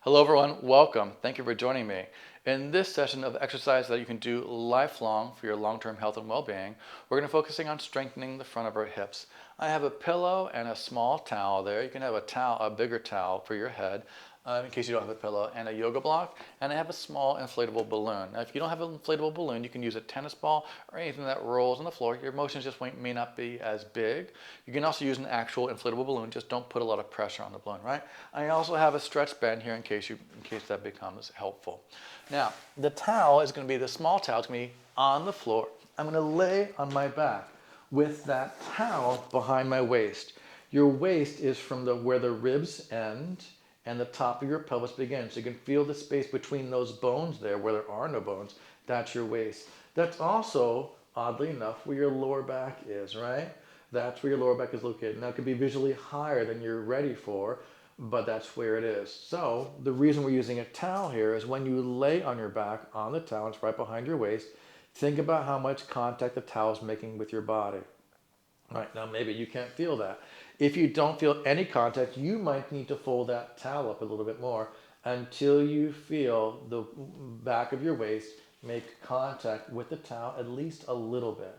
Hello everyone, welcome. Thank you for joining me. In this session of exercise that you can do lifelong for your long-term health and well-being, we're going to be focusing on strengthening the front of our hips. I have a pillow and a small towel there. You can have a bigger towel for your head in case you don't have a pillow, and a yoga block, and I have a small inflatable balloon. Now if you don't have an inflatable balloon, you can use a tennis ball or anything that rolls on the floor. Your motions just may not be as big. You can also use an actual inflatable balloon, just don't put a lot of pressure on the balloon, right? I also have a stretch band here in case that becomes helpful. Now, the towel is going to be the small towel. It's going to be on the floor. I'm going to lay on my back with that towel behind my waist. Your waist is from where the ribs end and the top of your pelvis begins. So you can feel the space between those bones there where there are no bones. That's your waist. That's also, oddly enough, where your lower back is, right? That's where your lower back is located. Now it could be visually higher than you're ready for, but that's where it is. So the reason we're using a towel here is when you lay on your back on the towel, it's right behind your waist, think about how much contact the towel is making with your body. All right, now maybe you can't feel that. If you don't feel any contact, you might need to fold that towel up a little bit more until you feel the back of your waist make contact with the towel at least a little bit,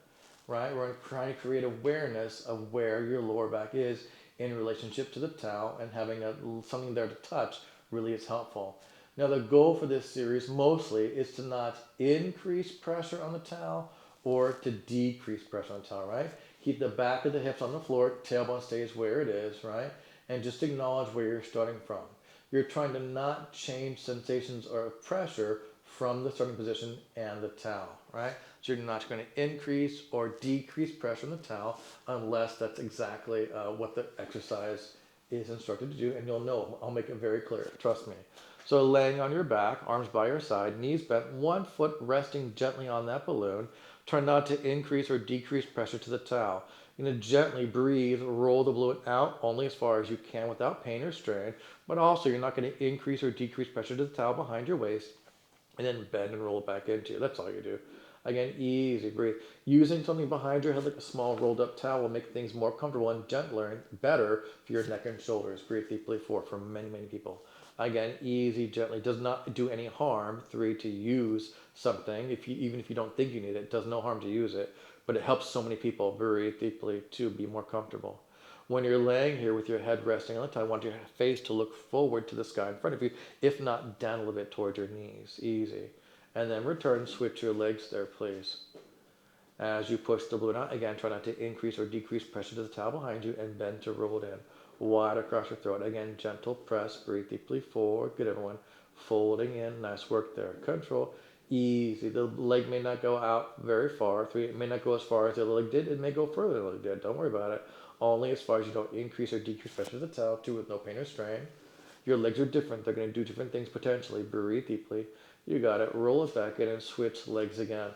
right? We're trying to create awareness of where your lower back is in relationship to the towel, and having something there to touch really is helpful. Now the goal for this series mostly is to not increase pressure on the towel or to decrease pressure on the towel, right? Keep the back of the hips on the floor, tailbone stays where it is, right? And just acknowledge where you're starting from. You're trying to not change sensations or pressure from the starting position and the towel, right? So you're not going to increase or decrease pressure on the towel unless that's exactly what the exercise is instructed to do, and you'll know. I'll make it very clear, trust me. So laying on your back, arms by your side, knees bent, one foot resting gently on that balloon. Try not to increase or decrease pressure to the towel. You're going to gently breathe, roll the balloon out only as far as you can without pain or strain, but also you're not going to increase or decrease pressure to the towel behind your waist, and then bend and roll it back into you. That's all you do. Again, easy, breathe. Using something behind your head like a small rolled up towel will make things more comfortable and gentler and better for your neck and shoulders. Breathe deeply, for many, many people. Again, easy, gently. Does not do any harm, to use something. Even if you don't think you need it, it does no harm to use it. But it helps so many people breathe deeply to be more comfortable. When you're laying here with your head resting on the towel, I want your face to look forward to the sky in front of you, if not down a little bit towards your knees. Easy. And then return, switch your legs there, please. As you push the balloon out, again, try not to increase or decrease pressure to the towel behind you, and bend to roll it in. Wide across your throat. Again, gentle press, breathe deeply forward. Good, everyone. Folding in, nice work there. Control, easy. The leg may not go out very far. It may not go as far as the other leg did. It may go further than the leg did. Don't worry about it. Only as far as you don't increase or decrease pressure to the towel, too, with no pain or strain. Your legs are different. They're going to do different things potentially. Breathe deeply. You got it. Roll it back in and switch legs again.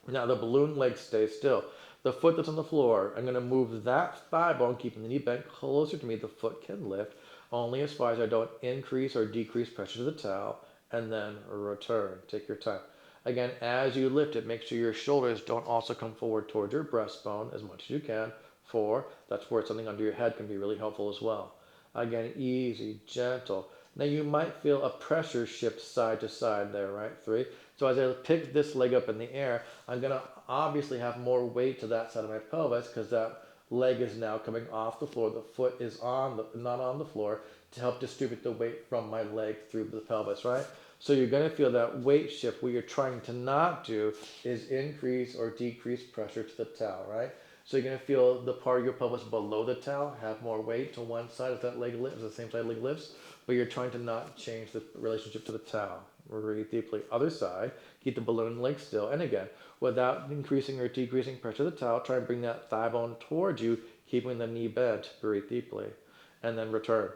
Now the balloon legs stay still. The foot that's on the floor, I'm going to move that thigh bone, keeping the knee bent closer to me. The foot can lift only as far as I don't increase or decrease pressure to the towel, and then return. Take your time. Again, as you lift it, make sure your shoulders don't also come forward towards your breastbone as much as you can. 4, that's where something under your head can be really helpful as well. Again, easy, gentle. Now you might feel a pressure shift side to side there, right? 3. So as I pick this leg up in the air, I'm going to obviously have more weight to that side of my pelvis because that leg is now coming off the floor. The foot is not on the floor, to help distribute the weight from my leg through the pelvis, right? So you're going to feel that weight shift. What you're trying to not do is increase or decrease pressure to the towel, right? So you're going to feel the part of your pelvis below the towel have more weight to one side as that leg lifts, the same side leg lifts, but you're trying to not change the relationship to the towel. Breathe deeply. Other side, keep the balloon leg still. And again, without increasing or decreasing pressure to the towel, try and bring that thigh bone towards you, keeping the knee bent. Breathe deeply. And then return.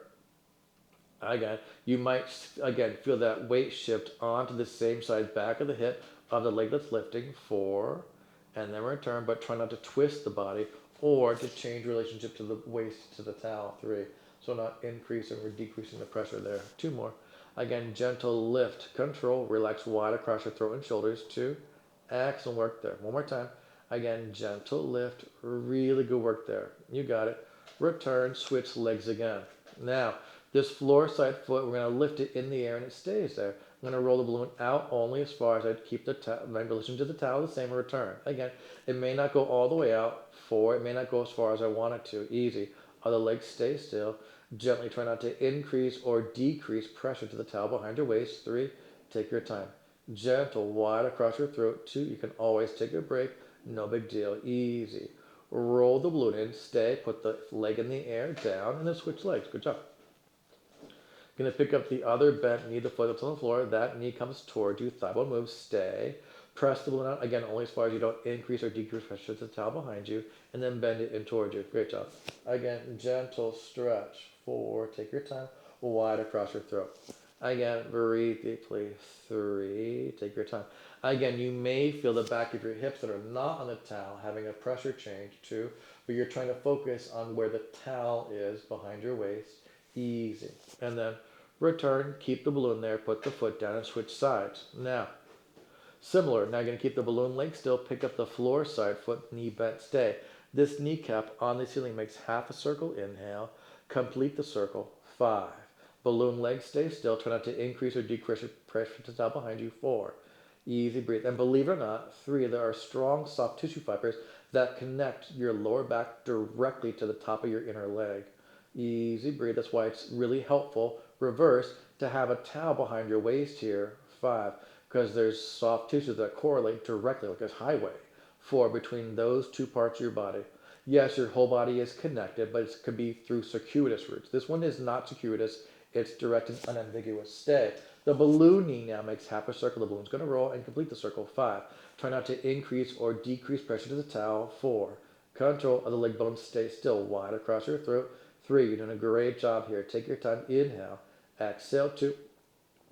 Again, you might, again, feel that weight shift onto the same side, back of the hip of the leg that's lifting. 4, and then return, but try not to twist the body or to change relationship to the waist to the towel. 3, so not increasing or decreasing the pressure there. 2 more. Again, gentle lift, control, relax wide across your throat and shoulders. 2, excellent work there. 1 more time. Again, gentle lift, really good work there. You got it. Return, switch legs again. Now, This floor side foot, we're going to lift it in the air and it stays there. I'm going to roll the balloon out only as far as I keep my relation to the towel the same and return. Again, it may not go all the way out. 4, it may not go as far as I want it to. Easy. Other leg stay still. Gently try not to increase or decrease pressure to the towel behind your waist. 3, take your time. Gentle, wide across your throat. 2, you can always take a break. No big deal. Easy. Roll the balloon in, stay, put the leg in the air, down, and then switch legs. Good job. Going to pick up the other bent knee, the foot that's on the floor. That knee comes toward you. Thigh bone moves. Stay. Press the balloon out. Again, only as far as you don't increase or decrease pressure to the towel behind you. And then bend it in toward you. Great job. Again, gentle stretch. 4. Take your time. Wide across your throat. Again, breathe deeply. 3. Take your time. Again, you may feel the back of your hips that are not on the towel having a pressure change. 2. But you're trying to focus on where the towel is behind your waist. Easy. And then return, keep the balloon there, put the foot down and switch sides. Now, similar. Now you're going to keep the balloon leg still, pick up the floor side foot, knee bent, stay. This kneecap on the ceiling makes half a circle, inhale, complete the circle, 5. Balloon leg stay still, try not to increase or decrease pressure to the top behind you, 4. Easy breathe. And believe it or not, 3, there are strong soft tissue fibers that connect your lower back directly to the top of your inner leg. Easy breathe. That's why it's really helpful, reverse, to have a towel behind your waist here, 5, because there's soft tissues that correlate directly, like a highway, 4, between those two parts of your body. Yes, your whole body is connected, but it could be through circuitous routes. This one is not circuitous. It's direct and unambiguous. Stay. The balloon knee now makes half a circle. The balloon's going to roll and complete the circle, 5. Try not to increase or decrease pressure to the towel, 4. Control of the leg bone, stay still, wide across your throat. 3, you're doing a great job here. Take your time. Inhale. Exhale. 2.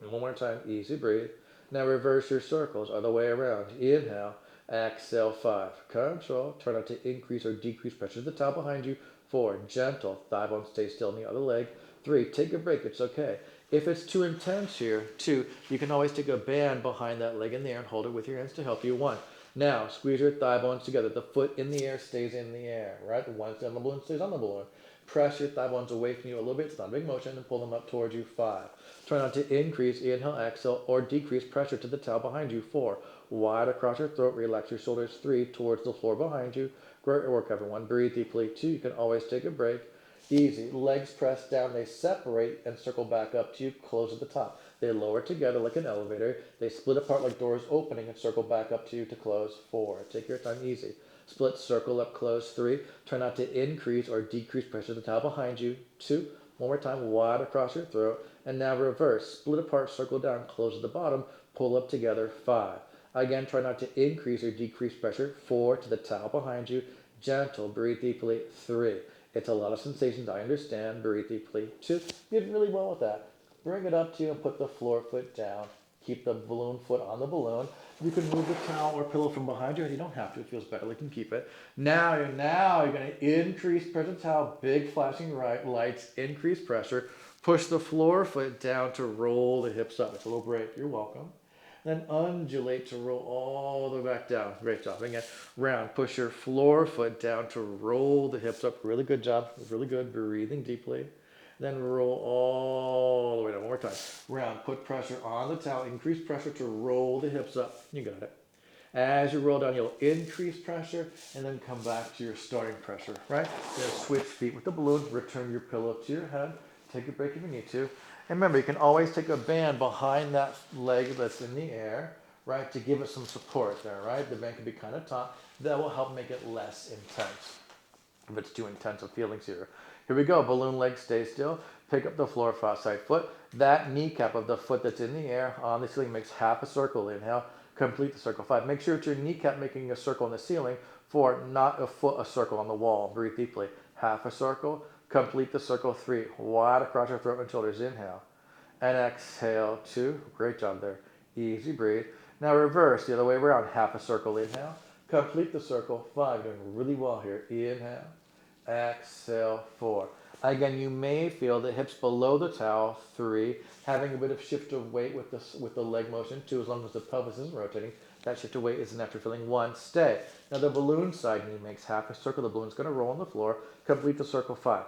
One more time. Easy breathe. Now reverse your circles other way around. Inhale. Exhale. 5. Control. Try not to increase or decrease pressure to the towel behind you. 4. Gentle. Thigh bone stay still in the other leg. 3. Take a break. It's okay. If it's too intense here, 2, you can always take a band behind that leg in the air and hold it with your hands to help you. 1. Now, squeeze your thigh bones together. The foot in the air stays in the air, right? The one stays on the balloon stays on the balloon. Press your thigh bones away from you a little bit. It's not a big motion. And pull them up towards you. 5. Try not to increase, inhale, exhale, or decrease pressure to the towel behind you. 4. Wide across your throat. Relax your shoulders. 3. Towards the floor behind you. Great work, everyone. Breathe deeply. 2. You can always take a break. Easy. Legs press down. They separate and circle back up to you. Close at the top. They lower together like an elevator. They split apart like doors opening and circle back up to you to close. 4. Take your time. Easy. Split, circle up, close. 3. Try not to increase or decrease pressure to the towel behind you. 2. One more time. Wide across your throat. And now reverse. Split apart, circle down, close at the bottom. Pull up together. 5. Again, try not to increase or decrease pressure. 4. To the towel behind you. Gentle. Breathe deeply. 3. It's a lot of sensations, I understand. Breathe deeply. 2. You did really well with that. Bring it up to you and put the floor foot down. Keep the balloon foot on the balloon. You can move the towel or pillow from behind you. You don't have to. It feels better. You can keep it. Now you're going to increase pressure to the towel. Big flashing lights. Increase pressure. Push the floor foot down to roll the hips up. It's a little break. You're welcome. Then undulate to roll all the way back down. Great job. Again, round. Push your floor foot down to roll the hips up. Really good job. Really good. Breathing deeply. Then roll all the way down. One more time. Round. Put pressure on the towel. Increase pressure to roll the hips up. You got it. As you roll down, you'll increase pressure and then come back to your starting pressure, right? Then switch feet with the balloon. Return your pillow to your head. Take a break if you need to. And remember, you can always take a band behind that leg that's in the air, right, to give it some support there, right? The band can be kind of taut. That will help make it less intense if it's too intense of feelings here. Here we go. Balloon leg, stay still. Pick up the floor, side foot. That kneecap of the foot that's in the air on the ceiling makes half a circle. Inhale. Complete the circle. 5. Make sure it's your kneecap making a circle on the ceiling. 4. Not a foot, a circle on the wall. Breathe deeply. Half a circle. Complete the circle. 3. Wide across your throat and shoulders. Inhale. And exhale. 2. Great job there. Easy breathe. Now reverse the other way around. Half a circle. Inhale. Complete the circle. 5. You're doing really well here. Inhale. Exhale. 4. Again, you may feel the hips below the towel. 3. Having a bit of shift of weight with the leg motion. 2. As long as the pelvis isn't rotating. That shift of weight isn't after feeling. 1. Stay. Now the balloon side knee makes half a circle. The balloon's going to roll on the floor. Complete the circle. 5.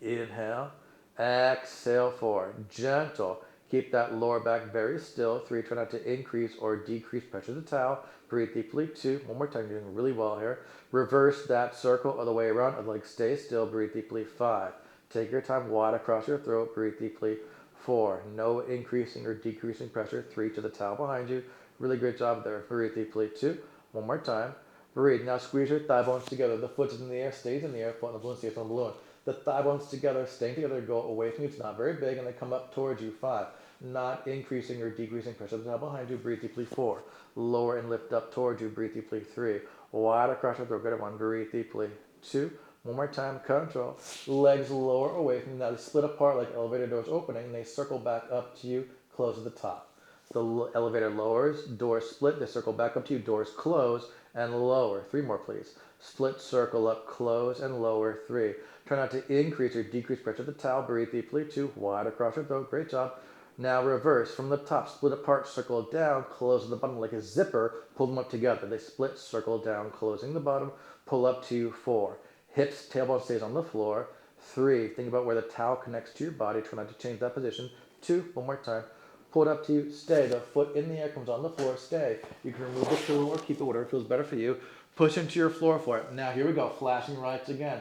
Inhale. Exhale, 4. Gentle. Keep that lower back very still. 3, try not to increase or decrease pressure of the towel. Breathe deeply. 2, one more time, you're doing really well here. Reverse that circle other way around. Other leg stay still. Breathe deeply. 5. Take your time, wide across your throat. Breathe deeply. 4. No increasing or decreasing pressure. 3, to the towel behind you. Really great job there. Breathe deeply. 2. One more time. Breathe. Now squeeze your thigh bones together. The foot is in the air, stays in the air. Foot on the balloon stays on the balloon. The thigh bones together, staying together, go away from you. It's not very big, and they come up towards you. 5. Not increasing or decreasing pressure of the towel behind you. Breathe deeply. 4. Lower and lift up towards you. Breathe deeply. 3. Wide across your throat. Good at 1. Breathe deeply. 2. One more time. Control. Legs lower away from you. Now they split apart like elevator doors opening, and they circle back up to you. Close at the top. The elevator lowers, doors split, they circle back up to you, doors close and lower. 3 more, please. Split, circle up, close, and lower. 3. Try not to increase or decrease pressure of the towel. Breathe deeply. 2. Wide across your throat. Great job. Now reverse. From the top, split apart, circle down, close at the bottom like a zipper. Pull them up together. They split, circle down, closing the bottom. Pull up to 4. Hips, tailbone stays on the floor. 3. Think about where the towel connects to your body. Try not to change that position. 2. One more time. Pull it up to you, stay. The foot in the air comes on the floor, stay. You can remove the pillow or keep it, whatever feels better for you. Push into your floor for it. Now here we go, flashing rights again.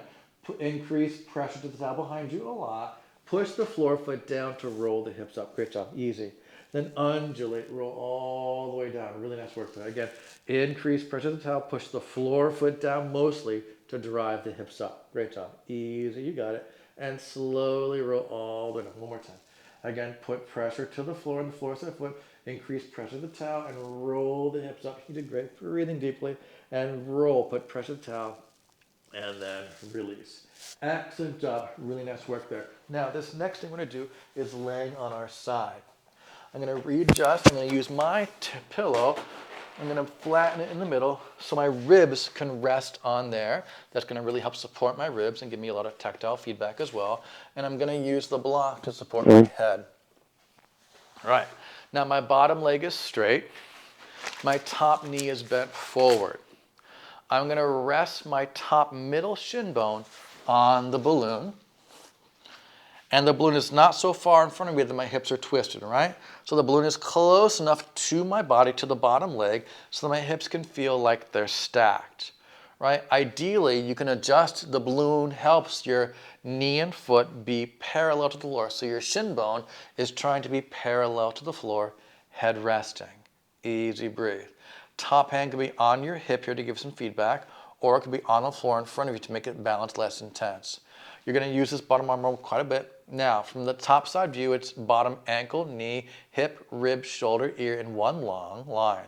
Increase pressure to the towel behind you a lot. Push the floor foot down to roll the hips up. Great job, easy. Then undulate, roll all the way down. Really nice work there. Again, increase pressure to the towel, push the floor foot down mostly to drive the hips up. Great job, easy, you got it. And slowly roll all the way down. One more time. Again, put pressure to the floor and the floor to the foot. Increase pressure to the towel and roll the hips up. You did great. Breathing deeply and roll. Put pressure to the towel and then release. Excellent job. Really nice work there. Now, this next thing we're going to do is laying on our side. I'm going to readjust. I'm going to use my pillow. I'm going to flatten it in the middle so my ribs can rest on there. That's going to really help support my ribs and give me a lot of tactile feedback as well. And I'm going to use the block to support my head. All right. Now my bottom leg is straight. My top knee is bent forward. I'm going to rest my top middle shin bone on the balloon. And the balloon is not so far in front of me that my hips are twisted, right? So the balloon is close enough to my body, to the bottom leg, so that my hips can feel like they're stacked, right? Ideally, you can adjust the balloon, helps your knee and foot be parallel to the floor. So your shin bone is trying to be parallel to the floor, head resting. Easy breathe. Top hand can be on your hip here to give some feedback, or it could be on the floor in front of you to make it balance less intense. You're going to use this bottom arm roll quite a bit. Now, from the top side view, it's bottom ankle, knee, hip, rib, shoulder, ear in one long line.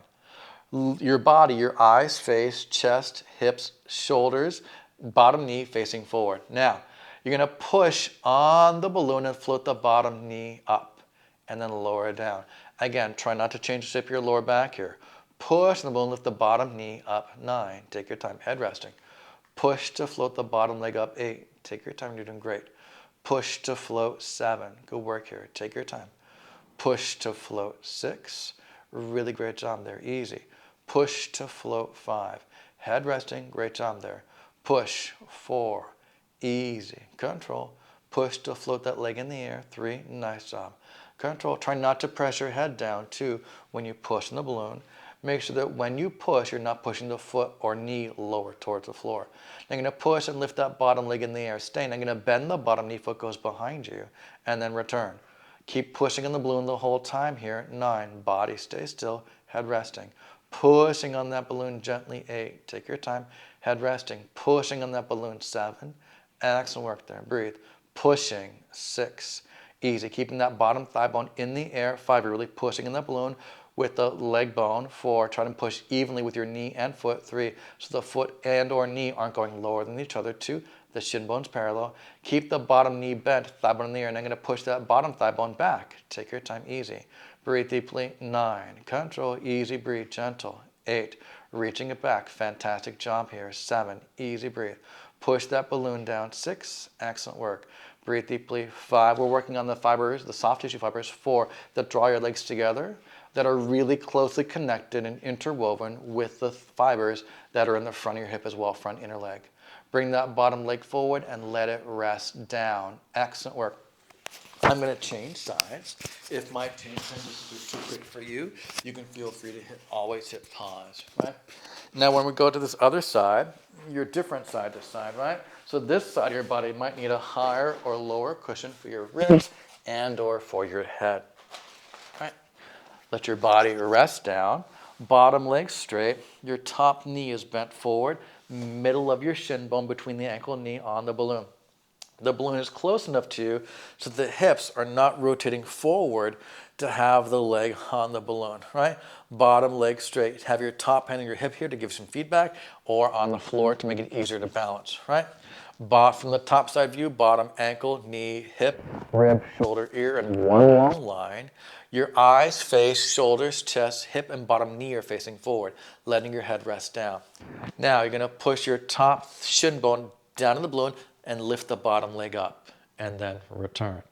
Your body, your eyes, face, chest, hips, shoulders, bottom knee facing forward. Now, you're going to push on the balloon and float the bottom knee up and then lower it down. Again, try not to change the shape of your lower back here. Push on the balloon, lift the bottom knee up, 9. Take your time, head resting. Push to float the bottom leg up, 8. Take your time, you're doing great. Push to float, 7. Good work here, take your time. Push to float, 6. Really great job there, easy. Push to float, 5. Head resting, great job there. Push, 4. Easy, control. Push to float that leg in the air, 3. Nice job. Control, try not to press your head down, 2. When you push in the balloon, make sure that when you push, you're not pushing the foot or knee lower towards the floor. Now you're going to push and lift that bottom leg in the air. Stay. Now you're going to bend the bottom knee, foot goes behind you, and then return. Keep pushing on the balloon the whole time here. 9. Body stay still, head resting. Pushing on that balloon gently, 8. Take your time, head resting. Pushing on that balloon, 7. Excellent work there. Breathe. Pushing, 6. Easy. Keeping that bottom thigh bone in the air, 5. You're really pushing in that balloon with the leg bone, 4. Try to push evenly with your knee and foot, 3. So the foot and or knee aren't going lower than each other, 2. The shin bone's parallel. Keep the bottom knee bent, thigh bone in the air, and I'm going to push that bottom thigh bone back. Take your time, easy. Breathe deeply, 9. Control, easy breathe, gentle, 8. Reaching it back, fantastic job here, 7. Easy breathe. Push that balloon down, 6. Excellent work. Breathe deeply, 5. We're working on the fibers, the soft tissue fibers, 4, that draw your legs together, that are really closely connected and interwoven with the fibers that are in the front of your hip as well, front inner leg. Bring that bottom leg forward and let it rest down. Excellent work. I'm going to change sides. If my change is too quick for you, you can feel free to always hit pause, right? Now when we go to this other side, you're different side to side, right? So this side of your body might need a higher or lower cushion for your ribs and or for your head, right? Let your body rest down, bottom leg straight, your top knee is bent forward, middle of your shin bone between the ankle and knee on the balloon. The balloon is close enough to you so the hips are not rotating forward to have the leg on the balloon, right? Bottom leg straight. Have your top hand on your hip here to give some feedback or on the floor to make it easier to balance, right? From the top side view, bottom ankle, knee, hip, rib, shoulder, ear, and one long line. Your eyes face shoulders, chest, hip, and bottom knee are facing forward, letting your head rest down. Now you're going to push your top shin bone down in the balloon and lift the bottom leg up and then return.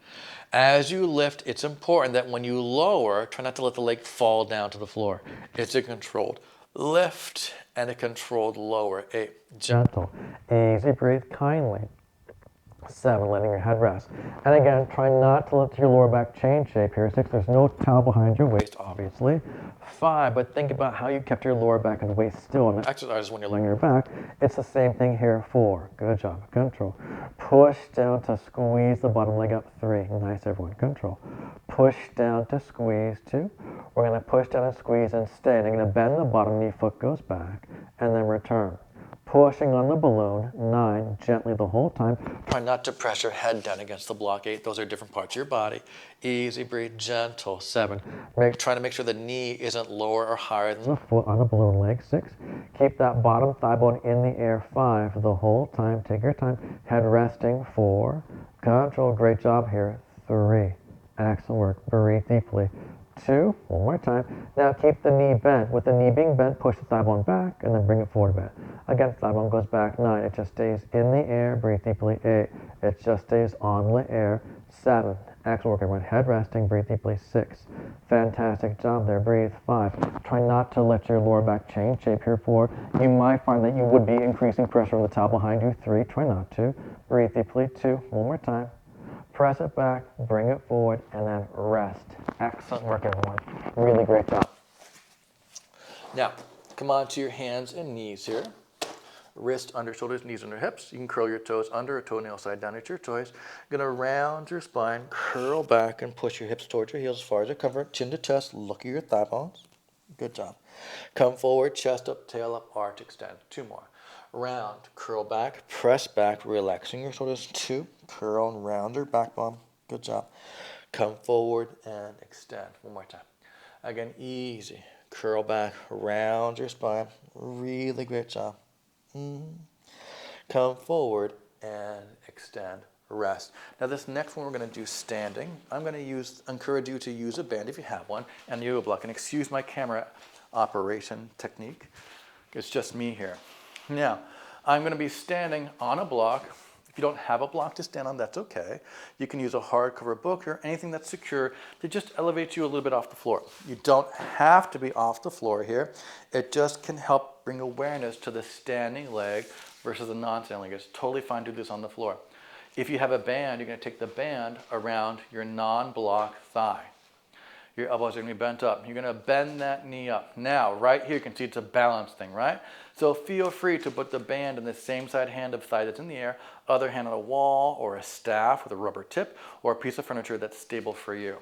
As you lift, it's important that when you lower, try not to let the leg fall down to the floor. It's a controlled lift and a controlled lower. 8, gentle, easy breathe kindly. 7, letting your head rest. And again, try not to let your lower back change shape here. 6, there's no towel behind your waist, obviously. 5, but think about how you kept your lower back and waist still in the exercise when you're laying your back. It's the same thing here. 4, good job, control. Push down to squeeze the bottom leg up. 3, nice everyone, control. Push down to squeeze. 2, we're going to push down and squeeze and stay. And I'm going to bend the bottom knee, foot goes back, and then return. Pushing on the balloon. 9, gently the whole time. Try not to press your head down against the block. 8, those are different parts of your body. Easy breathe, gentle. 7, trying to make sure the knee isn't lower or higher than the foot on the balloon leg. 6, keep that bottom thigh bone in the air. 5, the whole time. Take your time. Head resting. 4, control. Great job here. 3, excellent work. Breathe deeply. 2, one more time. Now keep the knee bent. With the knee being bent, push the thigh bone back and then bring it forward a bit. Again, thigh bone goes back. 9, it just stays in the air. Breathe deeply. 8, it just stays on the air. 7, excellent work everyone. Head resting. Breathe deeply. 6, fantastic job there. Breathe. 5, try not to let your lower back change shape here. 4, you might find that you would be increasing pressure on the towel behind you. 3, try not to. Breathe deeply. 2, one more time. Press it back, bring it forward, and then rest. Excellent work, everyone. Really great job. Now, come on to your hands and knees here. Wrist under shoulders, knees under hips. You can curl your toes under or toenail side down at your choice. You're going to round your spine, curl back, and push your hips towards your heels as far as you cover. Chin to chest, look at your thigh bones. Good job. Come forward, chest up, tail up, arch, extend. 2 more. Round, curl back, press back, relaxing your shoulders. 2, curl and round your backbone. Good job. Come forward and extend. 1 more time. Again, easy. Curl back, round your spine. Really great job. Come forward and extend. Rest. Now this next one we're going to do standing. I'm going to encourage you to use a band if you have one and yoga block. And excuse my camera operation technique. It's just me here. Now, I'm going to be standing on a block. If you don't have a block to stand on, that's okay. You can use a hardcover book or anything that's secure to just elevate you a little bit off the floor. You don't have to be off the floor here. It just can help bring awareness to the standing leg versus the non-standing leg. It's totally fine to do this on the floor. If you have a band, you're going to take the band around your non-block thigh. Your elbows are going to be bent up. You're going to bend that knee up. Now, right here, you can see it's a balance thing, right? So feel free to put the band in the same side hand of thigh that's in the air, other hand on a wall or a staff with a rubber tip or a piece of furniture that's stable for you,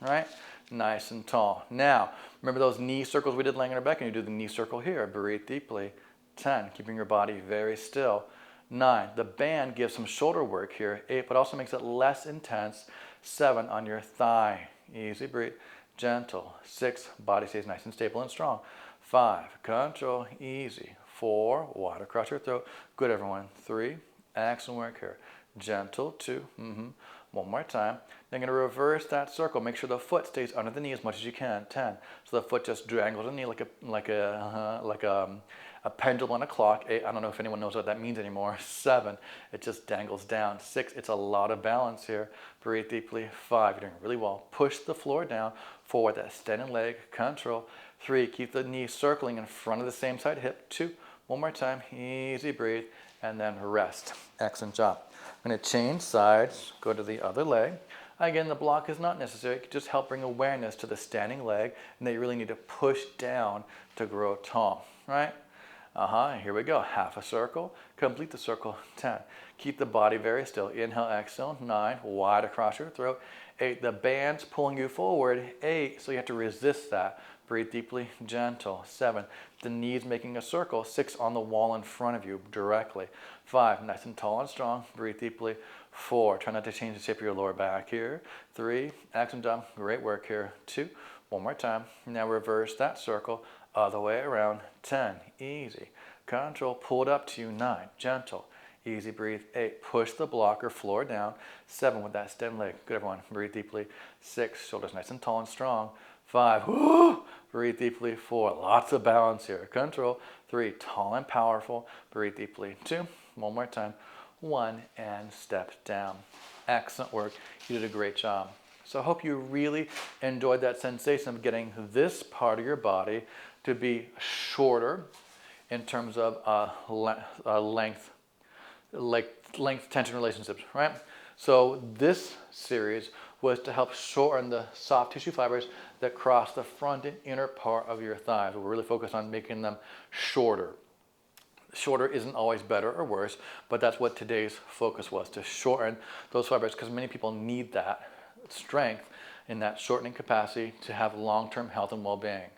right? Nice and tall. Now, remember those knee circles we did laying on our back? And you do the knee circle here. Breathe deeply. 10, keeping your body very still. 9, the band gives some shoulder work here. 8, but also makes it less intense. 7, on your thigh. Easy breathe. Gentle. 6, body stays nice and stable and strong. 5, control. Easy. 4, water across your throat. Good, everyone. 3, excellent work here. Gentle. 2, 1 more time. Then you're going to reverse that circle. Make sure the foot stays under the knee as much as you can. 10. So the foot just dangles the knee like a pendulum on a clock. 8, I don't know if anyone knows what that means anymore. 7, it just dangles down. 6, it's a lot of balance here. Breathe deeply. 5, you're doing really well. Push the floor down. 4, that standing leg. Control. 3, keep the knee circling in front of the same side hip. 2, 1 more time. Easy breathe. And then rest. Excellent job. I'm going to change sides. Go to the other leg. Again, the block is not necessary. It can just help bring awareness to the standing leg and that you really need to push down to grow tall, right? Here we go. Half a circle. Complete the circle. 10. Keep the body very still. Inhale, exhale. 9. Wide across your throat. 8. The band's pulling you forward. 8. So you have to resist that. Breathe deeply, gentle. 7. The knees making a circle. 6. On the wall in front of you directly. 5. Nice and tall and strong. Breathe deeply. 4. Try not to change the shape of your lower back here. 3. Excellent job. Great work here. 2. One more time. Now reverse that circle. Other way around. 10. Easy. Control. Pull it up to you. 9. Gentle. Easy. Breathe. 8. Push the blocker floor down. 7. With that extended leg. Good, everyone. Breathe deeply. 6. Shoulders nice and tall and strong. 5. Woo! Breathe deeply. 4. Lots of balance here. Control. 3. Tall and powerful. Breathe deeply. 2. One more time. 1. And step down. Excellent work. You did a great job. So I hope you really enjoyed that sensation of getting this part of your body to be shorter in terms of length tension relationships, right? So this series was to help shorten the soft tissue fibers that cross the front and inner part of your thighs. We're really focused on making them shorter. Shorter isn't always better or worse, but that's what today's focus was, to shorten those fibers, because many people need that strength in that shortening capacity to have long-term health and well-being.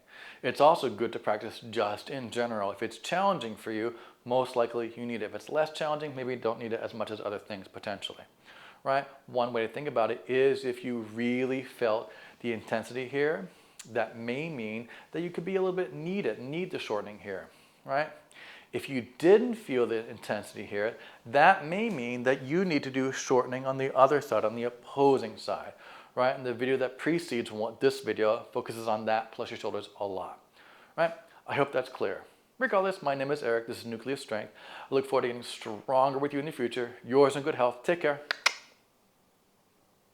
It's also good to practice just in general. If it's challenging for you, most likely you need it. If it's less challenging, maybe you don't need it as much as other things potentially, right? One way to think about it is if you really felt the intensity here, that may mean that you could be a little bit need the shortening here, right? If you didn't feel the intensity here, that may mean that you need to do shortening on the other side, on the opposing side, right? And the video that precedes this video focuses on that plus your shoulders a lot, right? I hope that's clear. Regardless, my name is Eric. This is Nucleus Strength. I look forward to getting stronger with you in the future. Yours in good health. Take care.